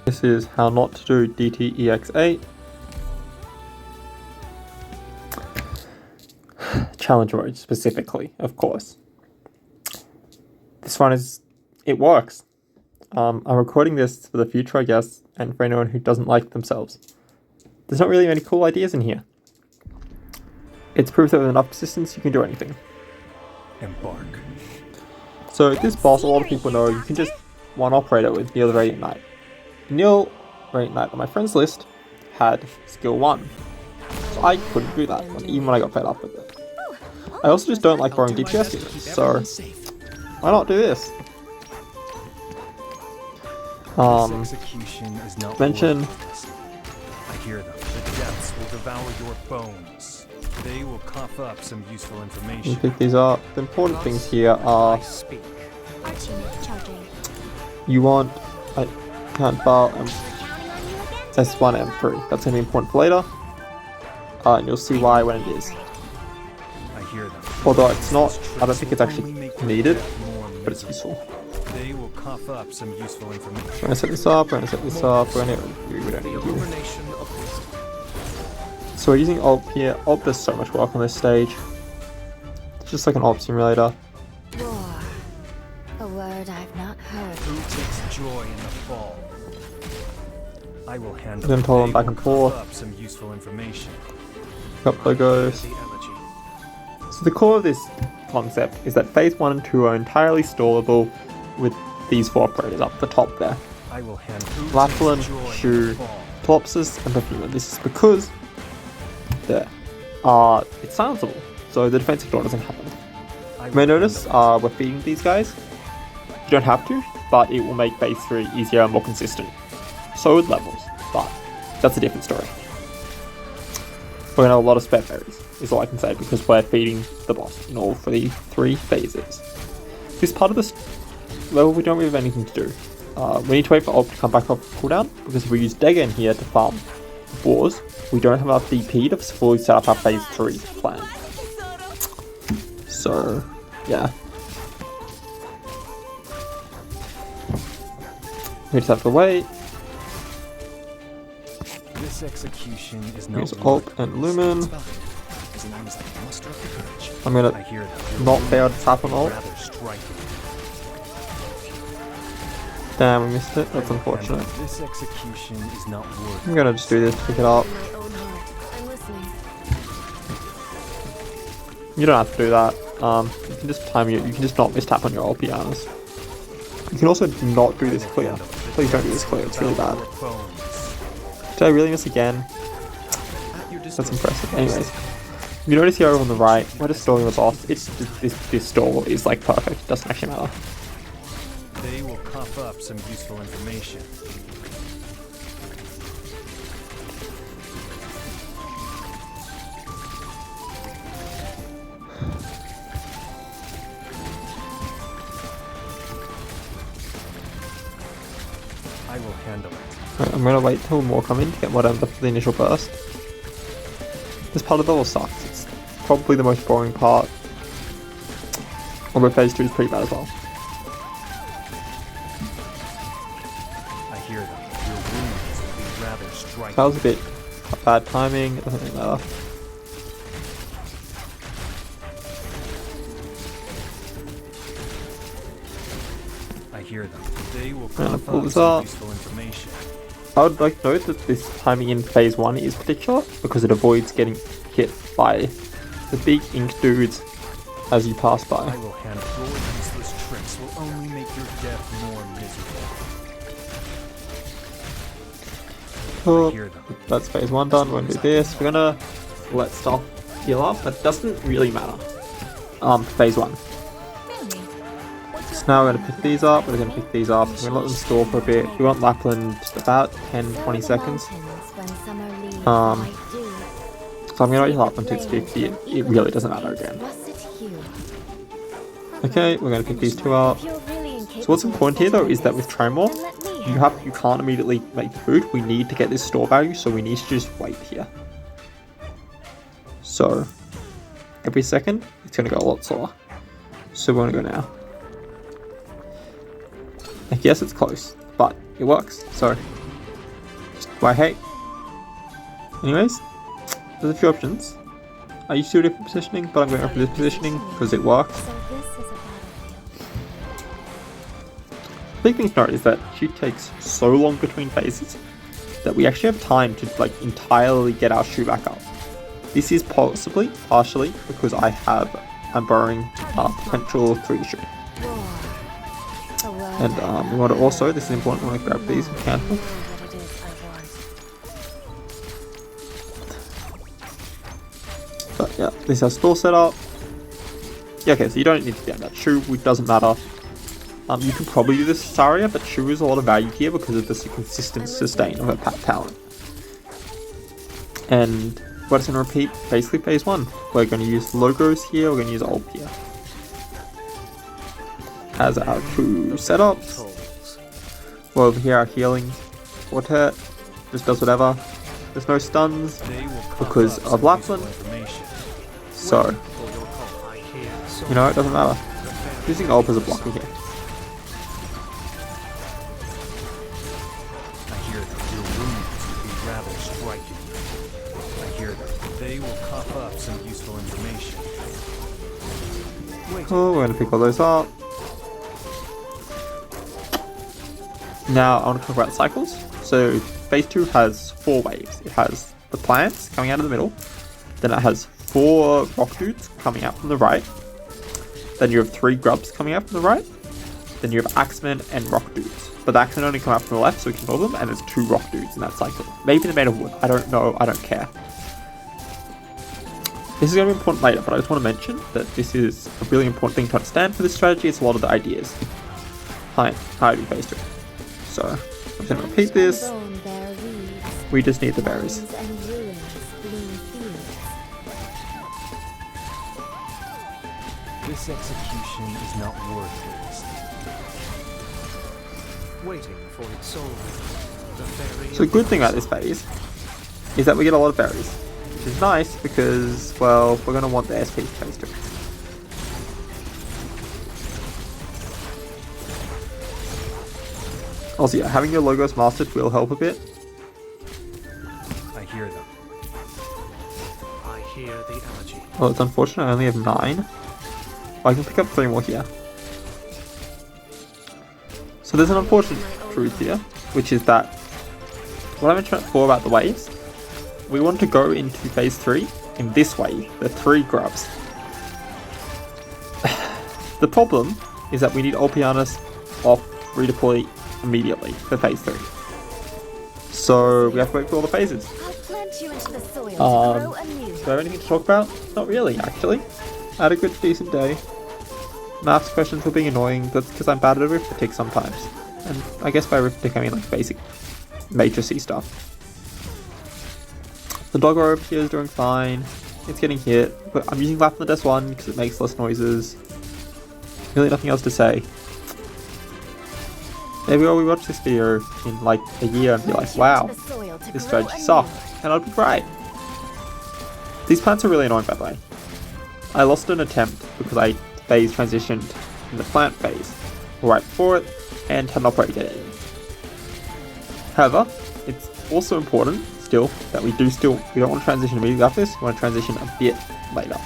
This is how not to do DT-EX-8. Challenge mode specifically, of course. This one it works. I'm recording this for the future, I guess, and for anyone who doesn't like themselves. There's not really any cool ideas in here. It's proof that with enough persistence, you can do anything. Embark. So this boss, a lot of people know, you can just one-operate it with Neil the Radiant Knight. Neil Radiant Knight on my friends list had skill 1. So I couldn't do that, even when I got fed up with it. I also just don't like borrowing DPS units, so why not do this? Mention. I hear them. The depths will devour your bones. They will cough up some useful information. You pick these up. The important things here are you want count bar and S1 and M3. That's going to be important for later. And you'll see why when it is. I hear them. Although it's not, I don't think it's actually needed, but it's useful. They will cough up some useful information. We're going to set this up, we're going to set this up, we don't need you. So we're using Alt here. Alt does so much work on this stage. It's just like an Alt simulator. War. A word I've not heard. Who takes joy in the fall? I will handle. Then toggle them back and forth. Up some useful information. Got logos. So the core of this concept is that phase 1 and 2 are entirely stallable with these 4 operators up the top there. I will handle. Laplin, Shu, Topsis, and Perfuma. This is because it's silenceable, so the defensive door doesn't happen. You may notice we're feeding these guys. You don't have to, but it will make phase 3 easier and more consistent. So would levels, but that's a different story. We're going to have a lot of spare berries, is all I can say, because we're feeding the boss in all 3 phases. This part of this level we don't really have anything to do. We need to wait for Ult to come back off cooldown, because if we use Dagger in here to farm boars, we don't have enough DP to fully set up our phase 3 plan. So, yeah. We just have to wait. This execution is no Use Ult and Lumen. I'm gonna not fail to tap on Ult. Damn, we missed it. That's unfortunate. This execution is not I'm gonna just do this to pick it up. You don't have to do that. You can just time it. You can just not miss tap on your ult, be honest. You can also not do this clear. Please don't do this clear. It's really bad. Did I really miss again? That's impressive. Anyways, you notice here over on the right, we're just stalling the boss. It's this stall is like perfect. It doesn't actually matter. They will cough up some useful information. I will handle it. Right, I'm gonna wait till more come in to get more done for the initial burst. This part of the level sucks. It's probably the most boring part. Although phase 2 is pretty bad as well. I hear them. Your wounds will be rather striking. That was a bit bad timing. It doesn't really matter. I hear them. They will I'm gonna cough pull up this some up. useful information. I would like to note that this timing in phase 1 is particular because it avoids getting hit by the big ink dudes as you pass by. I will handle your useless tricks will only make your death more miserable. Oh, I hear them. that's phase 1 done. We're gonna do this. We're gonna let stuff heal up. That doesn't really matter. Phase 1. So now we're gonna pick these up. We're gonna pick these up. We're gonna let them store for a bit. We want Lapland just about 10-20 seconds. So I'm gonna wait Lapland till it's 50. It really doesn't matter again. Okay, we're gonna pick these 2 up. So what's important here though is that with Tremor, you can't immediately make the food. We need to get this store value, so we need to just wait here. So every second it's gonna go a lot slower. So we're gonna go now. I guess it's close, but it works. So Who I hate. Anyways, there's a few options. I used to do different positioning, but I'm going for this positioning because it works. So this is a battlefield. The big thing to note is that she takes so long between phases that we actually have time to like entirely get our shoe back up. This is possibly partially because I'm borrowing potential 3 shoe. War. A word And I've we want to not also, heard. this is important, we want to grab these if we can. Know what it is I want. But yeah, this is our store setup. Yeah, okay, so you don't need to be on that. Shu doesn't matter. You can probably do this Saria, but Shu is a lot of value here because of this consistent sustain of her talent. And what it's going to repeat, basically phase 1. We're going to use logos here, we're going to use ult here. As our 2 setups. Well, over here our healing quartet just does whatever. There's no stuns because of Lapland. So, you know, it doesn't matter. Using ult as a blocker here. I hear that your wounds will be rather striking. I hear that they will cough up some useful information. Wait. Oh, we're going to pick all those up. Now I want to talk about cycles. So phase 2 has 4 waves. It has the plants coming out of the middle. Then it has 4 rock dudes coming out from the right. Then you have 3 grubs coming out from the right. Then you have axemen and rock dudes. But the axemen only come out from the left, so we can ignore them. And there's 2 rock dudes in that cycle. Maybe they're made of wood. I don't know. I don't care. This is going to be important later, but I just want to mention that this is a really important thing to understand for this strategy. It's a lot of the ideas behind how to do phase 2. So I'm going to repeat this. We just need the berries. This execution is not worth it. Waiting for its soul. So the good thing about this phase is that we get a lot of berries, which is nice because, well, we're going to want the SP phase 2. Also, yeah, having your logos mastered will help a bit. I hear them. I hear the elegy. Well, it's unfortunate I only have 9. I can pick up 3 more here. So there's an unfortunate truth here, which is that what I mentioned before about the waves, we want to go into phase 3 in this wave, the 3 grubs. The problem is that we need Olpianus off redeploy immediately for phase 3. So we have to wait for all the phases. I'll plant you into the soil to Um, grow anew. Do I have anything to talk about? Not really, actually. I had a good, decent day. Maths questions were being annoying, that's because I'm bad at arithmetic sometimes. And I guess by arithmetic I mean like basic matrixy stuff. The doggo over here is doing fine. It's getting hit, but I'm using Lapland S1 because it makes less noises. Really nothing else to say. Maybe we watch this video in like a year and be like, wow, this strategy sucked, and I'd be right. These plants are really annoying, by the way. I lost an attempt because I phase transitioned in the plant phase right before it and had not get it. However, it's also important still that we don't want to transition immediately after this, we want to transition a bit later.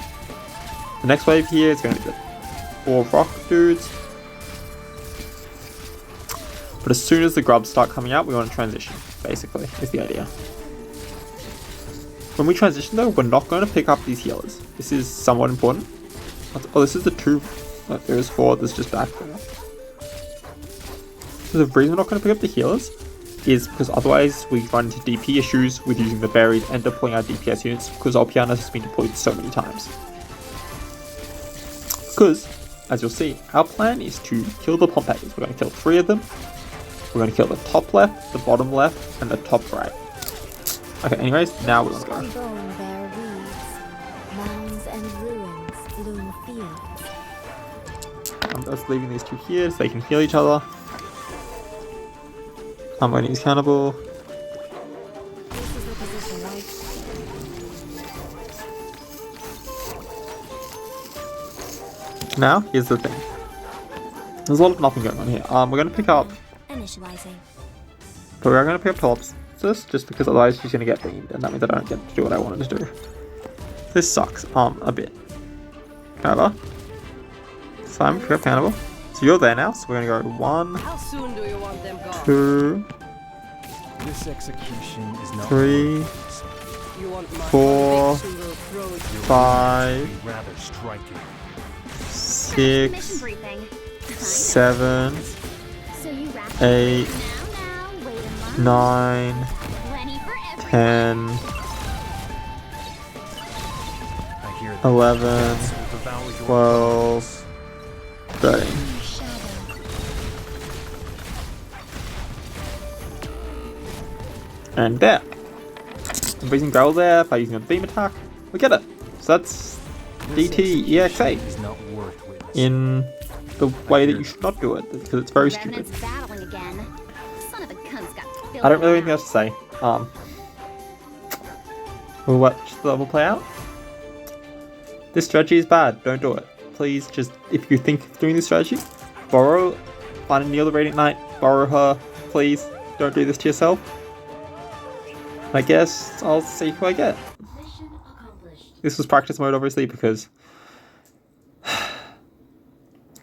The next wave here is going to be the 4 rock dudes. But as soon as the grubs start coming out, we want to transition, basically, is the idea. When we transition though, we're not going to pick up these healers. This is somewhat important. Oh, this is the 2. No, there is 4, there's just back there. So the reason we're not going to pick up the healers is because otherwise we run into DP issues with using the buried and deploying our DPS units because Olpianus has been deployed so many times. Because, as you'll see, our plan is to kill the Pompeys. We're going to kill 3 of them. We're going to kill the top left, the bottom left, and the top right. Okay, anyways, now we're going to go. Bone bear weeds, mounds and ruins bloom fields. I'm just leaving these 2 here so they can heal each other. I'm going to use Cannibal. This is the position, right? Now, here's the thing. There's a lot of nothing going on here. We're going to pick up, Initializing. but we're going to pick up tops. this, just because otherwise she's gonna get beamed, and that means I don't get to do what I wanted to do. This sucks, a bit. However, so I'm pretty accountable. So you're there now, so we're gonna go 1, How soon do you want them gone? 2, This execution is not 3, You want my 4, conviction will throw you. 5, rather striking. 6, briefing. 7, So you wrap 8, now, wait a month. 9, Plenty for everyone. 10, I hear them. 11, Deaths will devour your 12, 13. And there. I'm using Growl there by using a beam attack. We get it. So that's DT-EX-8 is not worth witnessing. in the way that you should not do it, because it's very stupid. Remnants battling again. Son of a cunt's got I don't really have anything else to say. We'll watch the level play out. This strategy is bad. Don't do it. Please, just if you think of doing this strategy, find a Neil the Radiant Knight, borrow her. Please, don't do this to yourself. I guess I'll see who I get. This was practice mode, obviously, because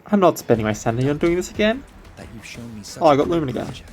I'm not spending my sanity on doing this again. That you've shown me such Oh, I got a Lumen again. project.